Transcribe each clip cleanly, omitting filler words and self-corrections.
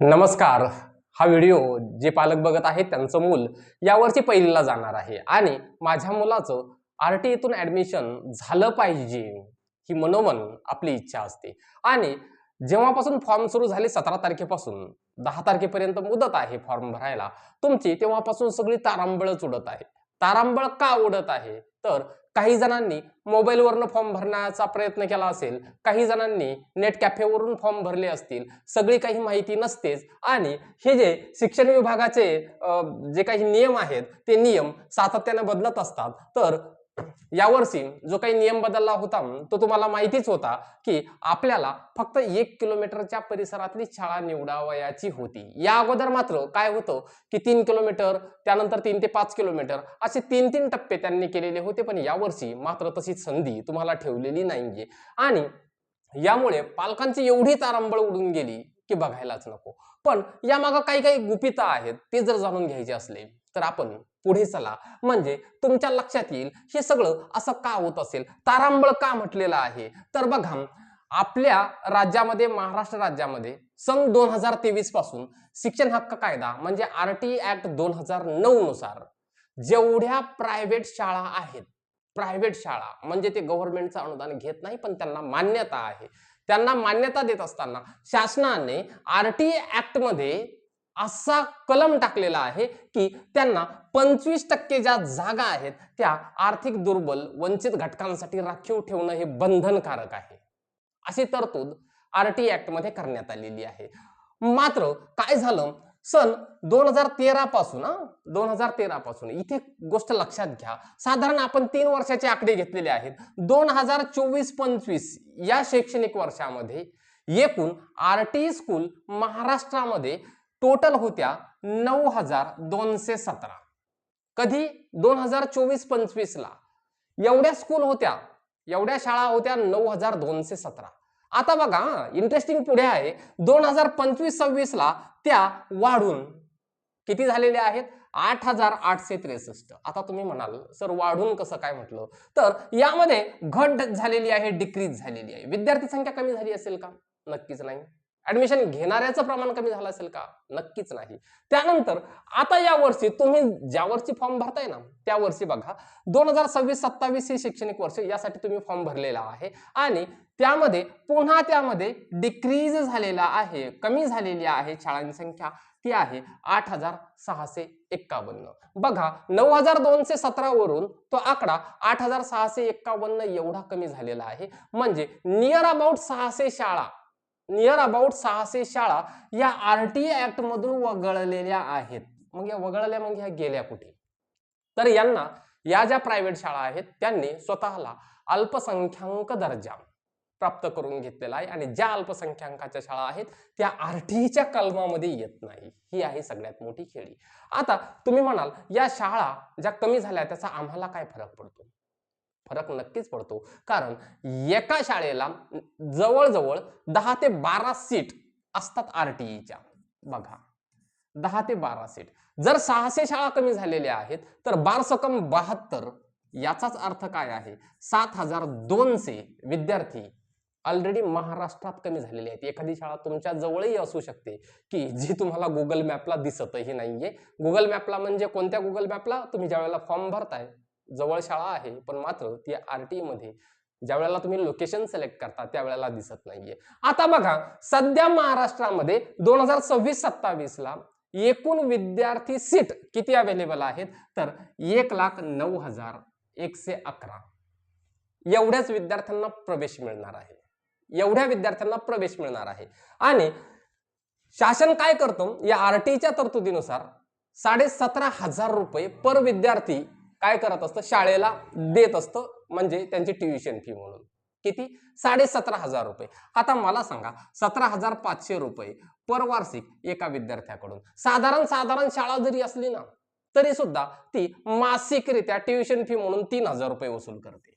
नमस्कार. हा व्हिडिओ जे पालक बघत आहेत त्यांचं मूल यावरती पहिलीला जाणार आहे आणि माझ्या मुलाचं आरटीईतून ऍडमिशन झालं पाहिजे ही मनोमन आपली इच्छा असते. आणि जेव्हापासून फॉर्म सुरू झाले 17 तारखेपासून 10 तारखेपर्यंत मुदत आहे फॉर्म भरायला तुमची, तेव्हापासून सगळी तारांबळच उडत आहे. तारांबळ का उडत आहे तर काही जणांनी मोबाईलवरनं फॉर्म भरण्याचा प्रयत्न केला असेल, काही जणांनी नेट कॅफेवरून फॉर्म भरले असतील, सगळी काही माहिती नसतेच. आणि हे जे शिक्षण विभागाचे जे काही नियम आहेत ते नियम सातत्याने बदलत असतात. तर यावर्षी जो काही नियम बदलला होता तो तुम्हाला माहितीच होता की आपल्याला फक्त 1 किलोमीटरच्या परिसरातली शाळा निवडावयाची होती. या अगोदर मात्र काय होतं की 3 किलोमीटर, त्यानंतर 3 ते 5 किलोमीटर असे 3 टप्पे त्यांनी केलेले होते. पण यावर्षी मात्र तशी संधी तुम्हाला ठेवलेली नाहीये आणि यामुळे पालकांची एवढी तारांबळ उडून गेली की बघायलाच नको. पण यामागे काही काही गुपितं आहेत, ते जर जाणून घ्यायचे असले तर आपण पुढे चला, म्हणजे तुमच्या लक्षात येईल हे सगळं असं का होत असेल, तारांबळ का म्हटलेलं आहे. तर बघा, आपल्या राज्यामध्ये, महाराष्ट्र राज्यामध्ये सन 2023 पासून शिक्षण हक्क कायदा म्हणजे आरटीई ऍक्ट 2009 नुसार जेवढ्या प्रायव्हेट शाळा आहेत, प्रायव्हेट शाळा म्हणजे ते गव्हर्नमेंटचं अनुदान घेत नाही पण त्यांना मान्यता आहे, त्यांना मान्यता देत असताना शासनाने आरटीई ऍक्ट मध्ये असा कलम टाकलेला आहे की त्यांना 25% ज्या जागा आहेत त्या आर्थिक दुर्बल वंचित घटकांसाठी राखीव ठेवणं हे बंधनकारक आहे. अशी तरतूद आरटीई ऍक्ट मध्ये करण्यात आलेली आहे. मात्र काय झालं, सन 2013 पासून 2013 पासून इथे गोष्ट लक्षात घ्या, साधारण आपण 3 वर्षाचे आकडे घेतलेले आहेत. 2024-25 या शैक्षणिक वर्षामध्ये एकूण आरटीई स्कूल महाराष्ट्रामध्ये टोटल होत्या 9217. कधी? 2024-25 ला एवढ्या स्कूल होत्या, एवढ्या शाळा होत्या 9217. आता बघा, इंटरेस्टिंग पुढे आहे, 2025-26 ला त्या वाढून किती झालेल्या आहेत? 8863. आता तुम्ही म्हणाल सर वाढून कसं काय म्हटलं, तर यामध्ये घट झालेली आहे, डिक्रीज झालेली आहे. विद्यार्थी संख्या कमी झाली असेल का? नक्कीच नाही. ऍडमिशन घेणाऱ्याचं प्रमाण कमी झालं असेल का? नक्कीच नाही. त्यानंतर आता या वर्षी तुम्ही ज्या वर्षी फॉर्म भरताय ना त्या वर्षी बघा, 2026-27 हे शैक्षणिक वर्ष यासाठी तुम्ही फॉर्म भरलेला आहे आणि त्यामध्ये पुन्हा त्यामध्ये डिक्रीज झालेला आहे, कमी झालेली आहे शाळांची संख्या, ती आहे 8651. बघा, 9217 वरून तो आकडा 8651 एवढा कमी झालेला आहे. म्हणजे नियर अबाउट 600 शाळा या आरटीई ऍक्ट मधून वगळलेल्या आहेत. मग या वगळल्या, मग ह्या गेल्या कुठे? तर यांना, या ज्या प्रायव्हेट शाळा आहेत त्यांनी स्वतःला अल्पसंख्याक दर्जा प्राप्त करून घेतलेला आहे आणि ज्या अल्पसंख्याकाच्या शाळा आहेत त्या आरटीईच्या कलमामध्ये येत नाही. ही आहे सगळ्यात मोठी खेळी. आता तुम्ही म्हणाल या शाळा ज्या कमी झाल्या त्याचा आम्हाला काय फरक पडतो? फरक नक्कीच पडतो, कारण एका शाळेला जवळजवळ 10 ते 12 सीट असतात आरटीईच्या. बघा, 10 ते 12 सीट. जर 600 शाळा कमी झालेल्या आहेत तर 12×72 याचाच अर्थ काय आहे? 7200 विद्यार्थी ऑलरेडी महाराष्ट्रात कमी झालेले आहेत. एखादी शाळा तुमच्या जवळही असू शकते की जी तुम्हाला गुगल मॅपला दिसतही नाहीये. गुगल मॅपला म्हणजे कोणत्या गुगल मॅपला? तुम्ही ज्या वेळेला फॉर्म भरताय जवळ शाळा आहे पण मात्र ती आरटीई मध्ये ज्या वेळेला तुम्ही लोकेशन सिलेक्ट करता त्यावेळेला दिसत नाहीये. आता बघा, सध्या महाराष्ट्रामध्ये 2026-27 ला एकूण विद्यार्थी सीट किती अवेलेबल आहेत? तर 1,09,111 एवढ्याच विद्यार्थ्यांना प्रवेश मिळणार आहे. एवढ्या विद्यार्थ्यांना प्रवेश मिळणार आहे. आणि शासन काय करतं, या आरटीईच्या तरतुदीनुसार 17,500 रुपये पर विद्यार्थी काय करत असतं, शाळेला देत असतं, म्हणजे त्यांची ट्युशन फी म्हणून. किती? 17,500 रुपये. आता मला सांगा, 17,500 रुपये पर वार्षिक एका विद्यार्थ्याकडून. साधारण शाळा जरी असली ना तरी सुद्धा ती मासिकरित्या ट्युशन फी म्हणून 3,000 रुपये वसूल करते.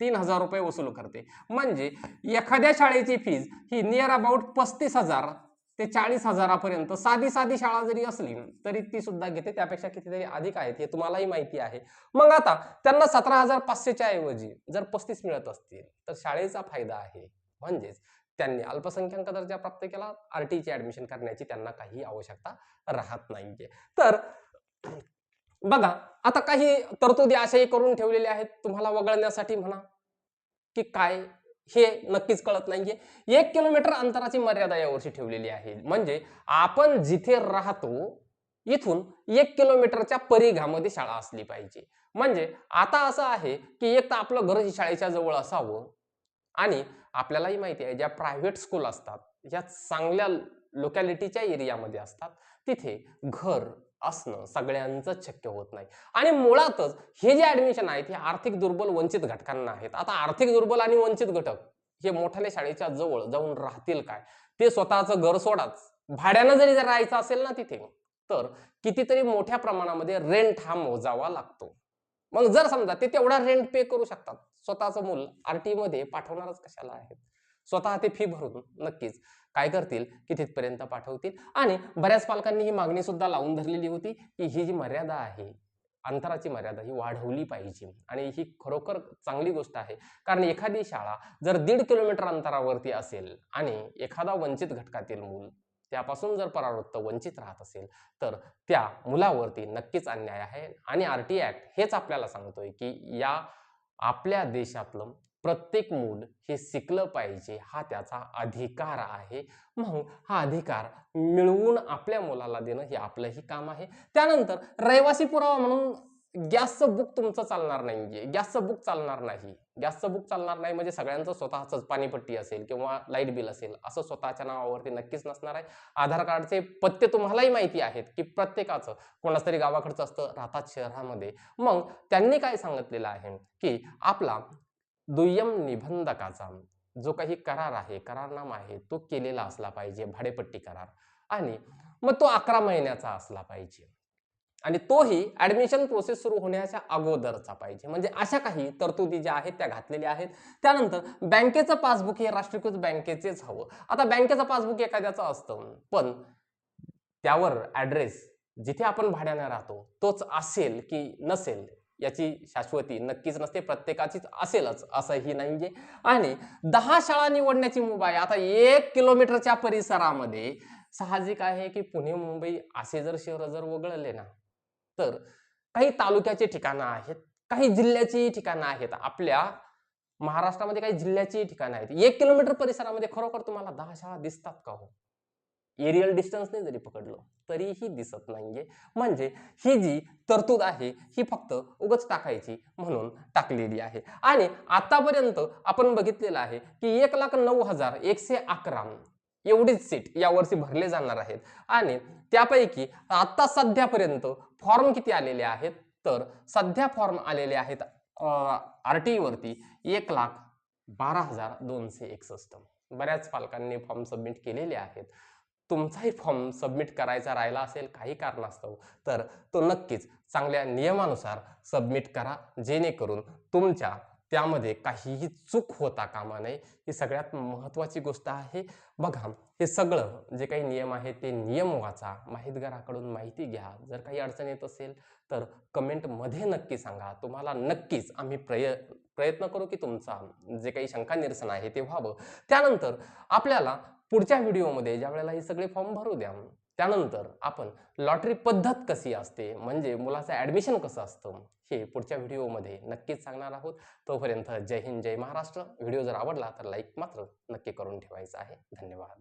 3,000 रुपये वसूल करते. म्हणजे एखाद्या शाळेची फीज ही नियर अबाउट 35,000 ते 40,000 पर्यंत साधी शाळा जरी असली तरी ती सुद्धा घेते. त्यापेक्षा कितीतरी अधिक आहेत हे तुम्हालाही माहिती आहे. मग आता त्यांना 17,500च्या ऐवजी जर 35 मिळत असतील तर शाळेचा फायदा आहे. म्हणजेच त्यांनी अल्पसंख्याक दर्जा प्राप्त केला, आरटीची ऍडमिशन करण्याची त्यांना काही आवश्यकता राहत नाहीये. तर बघा, आता काही तरतुदी अशाही करून ठेवलेल्या आहेत तुम्हाला वगळण्यासाठी म्हणा की काय, हे नक्कीच कळत नाहीये. 1 किलोमीटर अंतराची मर्यादा यावर्षी ठेवलेली आहे. म्हणजे आपण जिथे राहतो इथून 1 किलोमीटरच्या परिघामध्ये शाळा असली पाहिजे. म्हणजे आता असं आहे की एक तर आपलं घर शाळेच्या जवळ असावं आणि आपल्यालाही माहिती आहे ज्या प्रायव्हेट स्कूल असतात या चांगल्या लोकॅलिटीच्या एरियामध्ये असतात, तिथे घर असणं सगळ्यांचंच शक्य होत नाही. आणि मुळातच हे जे ऍडमिशन आहेत हे आर्थिक दुर्बल वंचित घटकांना आहेत. आता आर्थिक दुर्बल आणि वंचित घटक हे मोठ्याल्या शाळेच्या जवळ जाऊन राहतील काय? ते स्वतःचं घर सोडाच, भाड्यानं जरी राहायचं असेल ना तिथे, तर कितीतरी मोठ्या प्रमाणामध्ये रेंट हा मोजावा लागतो. मग जर समजा ते तेवढा रेंट पे करू शकतात, स्वतःचं मूल आरटी मध्ये पाठवणारच कशाला आहेत? स्वतः ते फी भरून नक्कीच काय करतील की तिथपर्यंत पाठवतील. आणि बऱ्याच पालकांनी ही मागणी सुद्धा लावून धरलेली होती की ही जी मर्यादा आहे, अंतराची मर्यादा ही वाढवली पाहिजे. आणि ही खरोखर चांगली गोष्ट आहे, कारण एखादी शाळा जर 1.5 किलोमीटर अंतरावरती असेल आणि एखादा वंचित घटकातील मूल त्यापासून जर परावृत्त वंचित राहत असेल, तर त्या मुलावरती नक्कीच अन्याय आहे. आणि आरटी ऍक्ट हेच आपल्याला सांगतोय की या आपल्या देशातलं प्रत्येक मूल हे शिकलं पाहिजे, हा त्याचा अधिकार आहे. मग हा अधिकार मिळवून आपल्या मुलाला देणं हे आपलंही काम आहे. त्यानंतर रहिवासी पुरावा म्हणून गॅसचं बुक तुमचं चालणार नाहीये. गॅसचं बुक चालणार नाही. गॅसचं बुक चालणार नाही म्हणजे सगळ्यांचं स्वतःच पाणीपट्टी असेल किंवा लाईट बिल असेल असं स्वतःच्या नावावरती नक्कीच नसणार आहे. आधार कार्डचे पत्ते तुम्हालाही माहिती आहेत की प्रत्येकाचं कोणाच तरी गावाकडचं असतं, राहतात शहरामध्ये. मग त्यांनी काय सांगितलेलं आहे की आपला दुय्यम निबंधकाचा जो काही करार आहे, करारनामा आहे, तो केलेला असला पाहिजे, भाडेपट्टी करार. आणि मग तो 11 महिन्याचा असला पाहिजे आणि तोही ऍडमिशन प्रोसेस सुरू होण्याच्या अगोदरचा पाहिजे. म्हणजे अशा काही तरतुदी ज्या आहेत त्या घातलेल्या आहेत. त्यानंतर बँकेचं पासबुक हे राष्ट्रीयकृत बँकेचेच हवं. आता बँकेचं पासबुक एखाद्याचं असतं, पण त्यावर ऍड्रेस जिथे आपण भाड्याने राहतो तोच असेल की नसेल याची शाश्वती नक्कीच नसते. प्रत्येकाचीच असेलच असंही नाहीये. आणि 10 शाळा निवडण्याची मुभा आहे. आता 1 किलोमीटरच्या परिसरामध्ये साहजिक आहे की पुणे, मुंबई असे जर शहर जर वगळले ना, तर काही तालुक्याची ठिकाणं आहेत, काही जिल्ह्याची ठिकाणं आहेत. आपल्या महाराष्ट्रामध्ये काही जिल्ह्याची ठिकाणं आहेत. 1 किलोमीटर परिसरामध्ये खरोखर तुम्हाला 10 शाळा दिसतात का हो? एरियल डिस्टन्सने जरी पकडलं तरीही दिसत नाहीये. म्हणजे ही जी तरतूद आहे ही फक्त उगच टाकायची म्हणून टाकलेली आहे. आणि आतापर्यंत आपण बघितलेलं आहे की 1,09,111 एवढीच सीट यावर्षी भरले जाणार आहेत. आणि त्यापैकी आता सध्यापर्यंत फॉर्म किती आलेले आहेत, तर सध्या फॉर्म आलेले आहेत आरटी वरती 1,12,261. बऱ्याच पालकांनी फॉर्म सबमिट केलेले आहेत. तुमचाही फॉर्म सबमिट करायचा राहिला असेल काही कारणास्तव, तर तो नक्कीच चांगल्या नियमानुसार सबमिट करा, जेणेकरून तुमच्या त्यामध्ये काहीही चूक होता कामा नये. ही सगळ्यात महत्त्वाची गोष्ट आहे. बघा, हे सगळं जे काही नियम आहेत ते नियम वाचा, माहितगाराकडून माहिती घ्या. जर काही अडचण येत असेल तर कमेंटमध्ये नक्की सांगा. तुम्हाला नक्कीच आम्ही प्रयत्न करू की तुमचा जे काही शंका निरसन आहे ते व्हावं. त्यानंतर आपल्याला पुढच्या व्हिडिओमध्ये ज्या वेळेला हे सगळे फॉर्म भरू द्या, त्यानंतर आपण लॉटरी पद्धत कशी असते, म्हणजे मुलाचं ऍडमिशन कसं असतं, हे पुढच्या व्हिडिओमध्ये नक्कीच सांगणार आहोत. तोपर्यंत जय हिंद, जय महाराष्ट्र. व्हिडिओ जर आवडला तर लाईक मात्र नक्की करून ठेवायचा आहे. धन्यवाद.